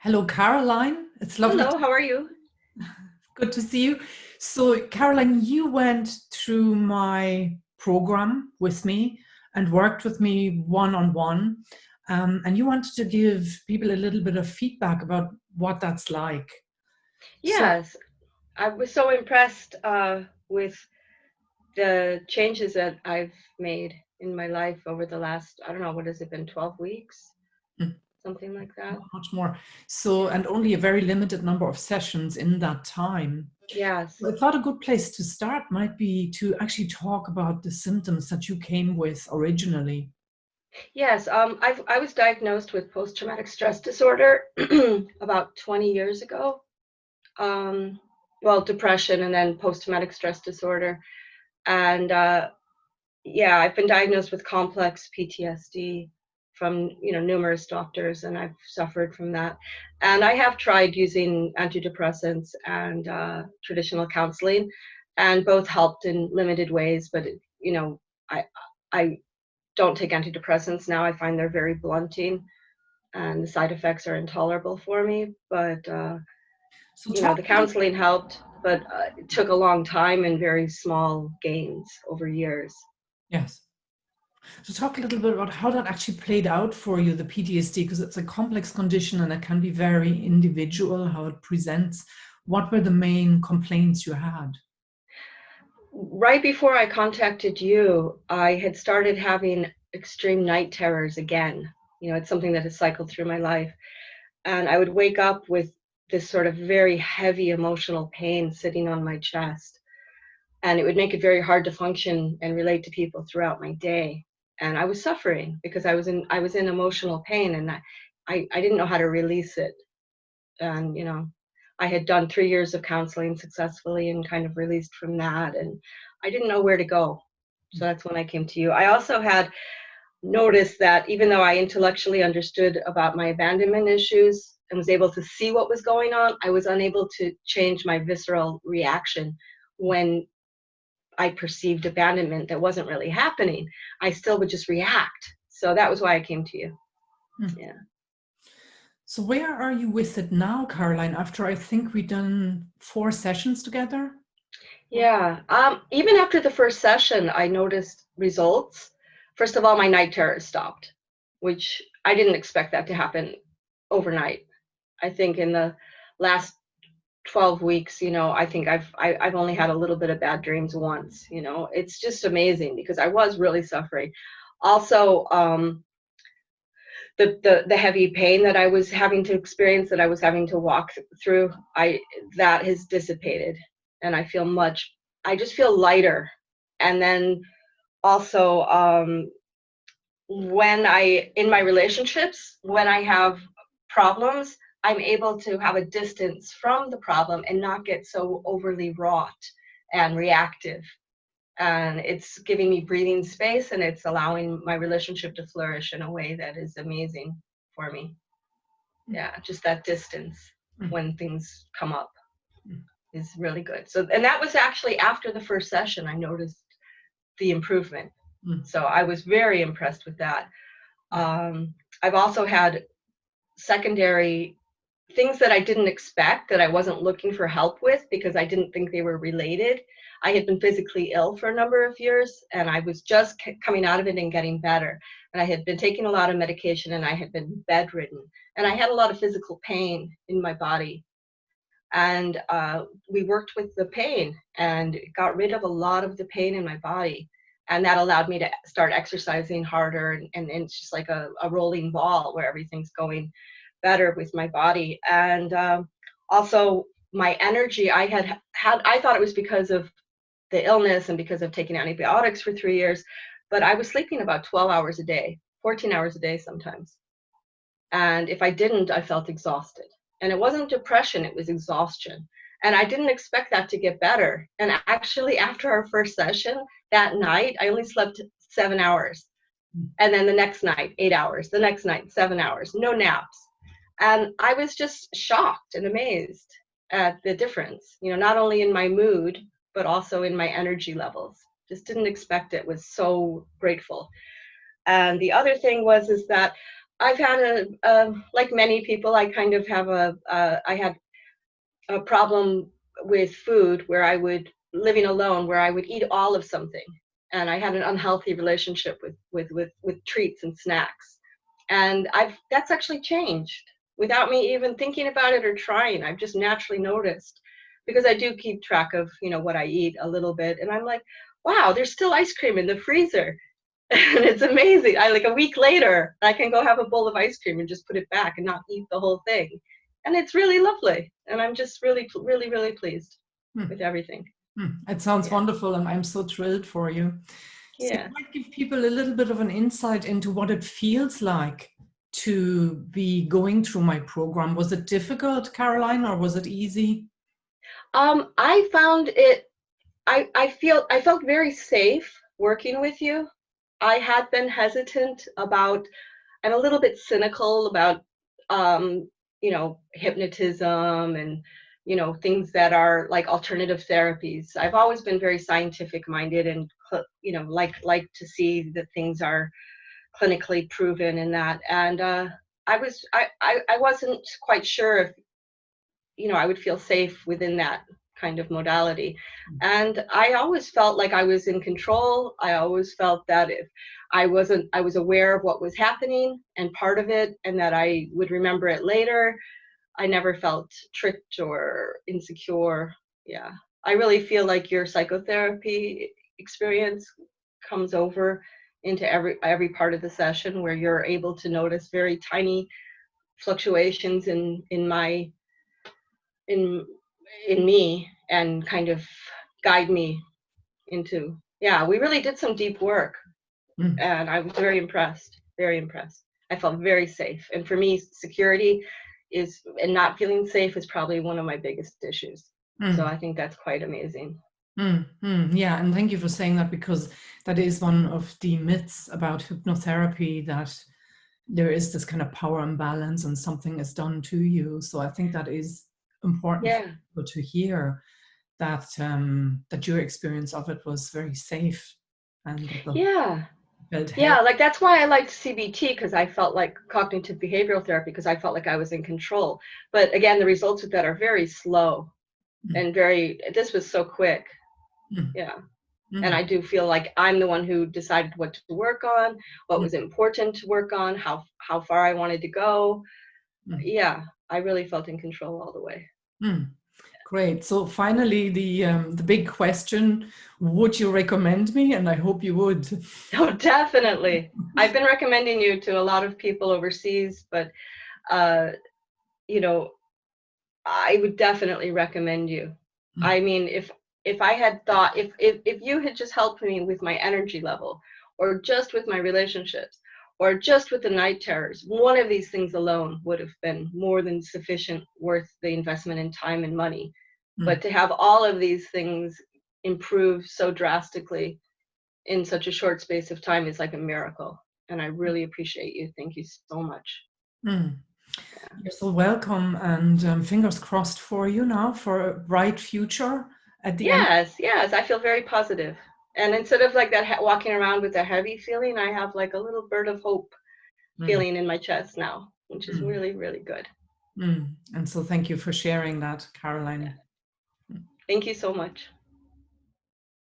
Hello, Caroline. It's lovely. Hello, how are you? Good to see you. So, Caroline, you went through my program with me and worked with me one on one. And you wanted to give people a little bit of feedback about what that's like. So, Yes, I was so impressed with the changes that I've made in my life over the last, I don't know, what has it been, 12 weeks? mm, Something like that. not much more. So, Yeah. and only a very limited number of sessions in that time. Yes. I thought a good place to start might be to actually talk about the symptoms that you came with originally. Yes, I was diagnosed with post-traumatic stress disorder about 20 years ago. Um, well, depression and then post-traumatic stress disorder. And yeah, I've been diagnosed with complex PTSD from, numerous doctors, and I've suffered from that. And I have tried using antidepressants and traditional counseling, and both helped in limited ways. But I I don't take antidepressants now. I find they're very blunting, and the side effects are intolerable for me. But So, talk the a little. counseling helped, but it took a long time and very small gains over years. Yes. So talk a little bit about how that actually played out for you, the PTSD, because it's a complex condition and it can be very individual how it presents. What were the main complaints you had? Right before I contacted you, I had started having extreme night terrors again. It's something that has cycled through my life. And I would wake up with this sort of very heavy emotional pain sitting on my chest. And it would make it very hard to function and relate to people throughout my day. And I was suffering because I was in emotional pain, and I didn't know how to release it. And I had done 3 years of counseling successfully and kind of released from that, and I didn't know where to go. So that's when I came to you. I also had noticed that even though I intellectually understood about my abandonment issues and was able to see what was going on, I was unable to change my visceral reaction when I perceived abandonment that wasn't really happening. I still would just react. So that was why I came to you. Hmm. Yeah. So where are you with it now, Caroline, after I think we've done 4 sessions together? Yeah. Even after the first session, I noticed results. First of all, my night terrors stopped, which I didn't expect that to happen overnight. I think in the last 12 weeks, I think I've only had a little bit of bad dreams once. It's just amazing because I was really suffering. Also, the heavy pain that I was having to experience, that I was having to walk through, that has dissipated, and I just feel lighter. And then also, in my relationships, when I have problems, I'm able to have a distance from the problem and not get so overly wrought and reactive. And it's giving me breathing space, and it's allowing my relationship to flourish in a way that is amazing for me. Yeah, just that distance Mm, when things come up mm, is really good. So, and that was actually after the first session, I noticed the improvement. mm, So I was very impressed with that. mm. I've also had secondary things that I didn't expect, that I wasn't looking for help with because I didn't think they were related. I had been physically ill for a number of years, and I was just coming out of it and getting better. And I had been taking a lot of medication, and I had been bedridden, and I had a lot of physical pain in my body. And we worked with the pain and got rid of a lot of the pain in my body. And that allowed me to start exercising harder. And it's just like a rolling ball where everything's going better with my body. And also, my energy, I thought it was because of the illness and because of taking antibiotics for 3 years, but I was sleeping about 12 hours a day, 14 hours a day sometimes. And if I didn't, I felt exhausted. And it wasn't depression, it was exhaustion. And I didn't expect that to get better. And actually, after our first session that night, I only slept 7 hours. And then the next night, 8 hours. The next night, 7 hours, no naps. And I was just shocked and amazed at the difference, not only in my mood, but also in my energy levels. Just didn't expect it, was so grateful. And the other thing is that I've had like many people, I kind of have I had a problem with food where I would, living alone, where I would eat all of something. And I had an unhealthy relationship with treats and snacks. And that's actually changed without me even thinking about it or trying. I've just naturally noticed, because I do keep track of, what I eat a little bit. And I'm like, wow, there's still ice cream in the freezer. And it's amazing. I, like, a week later, I can go have a bowl of ice cream and just put it back and not eat the whole thing. And it's really lovely. And I'm just really, really, really pleased with everything. It sounds Yeah. wonderful, and I'm so thrilled for you. So Yeah. you might give people a little bit of an insight into what it feels like to be going through my program. Was it difficult, Caroline, or was it easy? I found it, I felt very safe working with you. I had been hesitant about, I'm a little bit cynical about, hypnotism and, things that are like alternative therapies. I've always been very scientific minded and, like to see that things are clinically proven in that. And I wasn't quite sure if, I would feel safe within that kind of modality. And I always felt like I was in control. I always felt that if I wasn't, I was aware of what was happening and part of it, and that I would remember it later. I never felt tricked or insecure. Yeah. I really feel like your psychotherapy experience comes over into every part of the session, where you're able to notice very tiny fluctuations in in me, and kind of guide me into, yeah, we really did some deep work. And I was very impressed, very impressed. I felt very safe. And for me, security is, and not feeling safe is probably one of my biggest issues. So I think that's quite amazing. Yeah, and thank you for saying that, because that is one of the myths about hypnotherapy, that there is this kind of power imbalance and something is done to you. So I think that is important for Yeah. people to hear, that that your experience of it was very safe, and that the Yeah. felt Yeah, held. like that's why I liked CBT, because I felt like cognitive behavioral therapy, because I felt like I was in control. But again, the results of that are very slow and this was so quick. Yeah. And I do feel like I'm the one who decided what to work on, what was important to work on, how far I wanted to go. Yeah, I really felt in control all the way. Great. So finally, the big question: would you recommend me? And I hope you would. Oh, definitely. I've been recommending you to a lot of people overseas, but uh, you know, I would definitely recommend you. I mean, if I had thought, if you had just helped me with my energy level, or just with my relationships, or just with the night terrors, one of these things alone would have been more than sufficient, worth the investment in time and money. But to have all of these things improve so drastically in such a short space of time is like a miracle. And I really appreciate you. Thank you so much. You're so welcome, and fingers crossed for you now for a bright future at the end. Yes, yes, I feel very positive. And instead of like that walking around with a heavy feeling, I have like a little bird of hope feeling in my chest now, which is really, really good. And so thank you for sharing that, Caroline. Thank you so much.